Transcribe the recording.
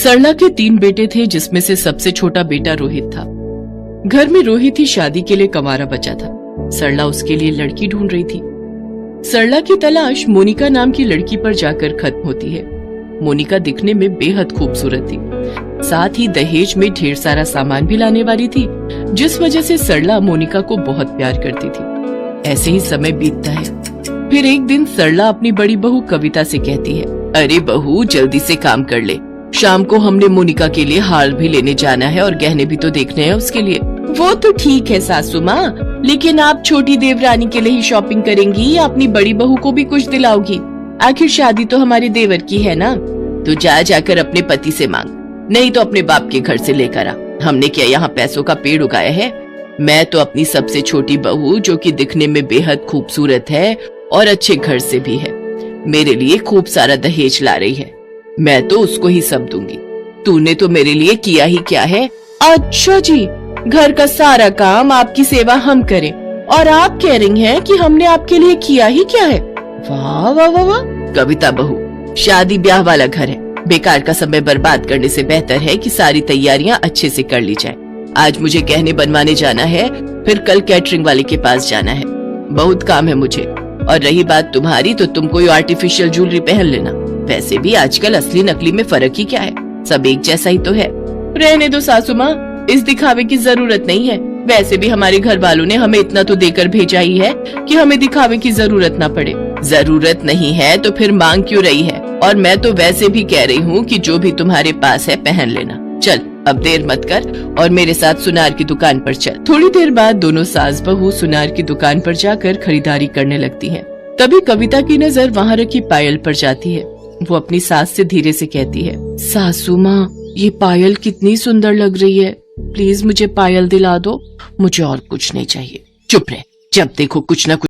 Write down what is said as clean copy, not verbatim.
सरला के 3 बेटे थे, जिसमें से सबसे छोटा बेटा रोहित था। घर में रोहित ही शादी के लिए कंवारा बचा था। सरला उसके लिए लड़की ढूंढ रही थी। सरला की तलाश मोनिका नाम की लड़की पर जाकर खत्म होती है। मोनिका दिखने में बेहद खूबसूरत थी, साथ ही दहेज में ढेर सारा सामान भी लाने वाली थी, जिस वजह से सरला मोनिका को बहुत प्यार करती थी। ऐसे ही समय बीतता है। फिर एक दिन सरला अपनी बड़ी बहू कविता से कहती है, अरे बहू जल्दी से काम कर ले, शाम को हमने मोनिका के लिए हार भी लेने जाना है और गहने भी तो देखने हैं उसके लिए। वो तो ठीक है सासू माँ, लेकिन आप छोटी देवरानी के लिए ही शॉपिंग करेंगी या अपनी बड़ी बहू को भी कुछ दिलाओगी? आखिर शादी तो हमारे देवर की है ना। तो जाकर अपने पति से मांग, नहीं तो अपने बाप के घर से लेकर आ। हमने क्या यहाँ पैसों का पेड़ उगाया है? मैं तो अपनी सबसे छोटी बहू, जो कि दिखने में बेहद खूबसूरत है और अच्छे घर से भी है, मेरे लिए खूब सारा दहेज ला रही है। मैं तो उसको ही सब दूंगी। तूने तो मेरे लिए किया ही क्या है? अच्छा जी, घर का सारा काम आपकी सेवा हम करें और आप कह रही हैं कि हमने आपके लिए किया ही क्या है? वाह वाह वाह वाह। कविता बहू, शादी ब्याह वाला घर है, बेकार का समय बर्बाद करने से बेहतर है कि सारी तैयारियां अच्छे से कर ली जाए। आज मुझे गहने बनवाने जाना है, फिर कल कैटरिंग वाले के पास जाना है, बहुत काम है मुझे। और रही बात तुम्हारी, तो तुम कोई आर्टिफिशियल ज्वेलरी पहन लेना। वैसे भी आजकल असली नकली में फर्क ही क्या है, सब एक जैसा ही तो है। रहने दो सासू माँ, इस दिखावे की जरूरत नहीं है। वैसे भी हमारे घर वालों ने हमें इतना तो देकर भेजा ही है कि हमें दिखावे की जरूरत ना पड़े। जरूरत नहीं है तो फिर मांग क्यों रही है? और मैं तो वैसे भी कह रही हूँ कि जो भी तुम्हारे पास है पहन लेना। चल अब देर मत कर और मेरे साथ सुनार की दुकान पर चल। थोड़ी देर बाद दोनों सास बहू सुनार की दुकान पर जाकर खरीदारी करने लगती हैं। तभी कविता की नजर वहाँ रखी पायल पर जाती है। वो अपनी सास से धीरे से कहती है, सासू माँ, ये पायल कितनी सुंदर लग रही है, प्लीज मुझे पायल दिला दो, मुझे और कुछ नहीं चाहिए। चुप रह, जब देखो कुछ न कुछ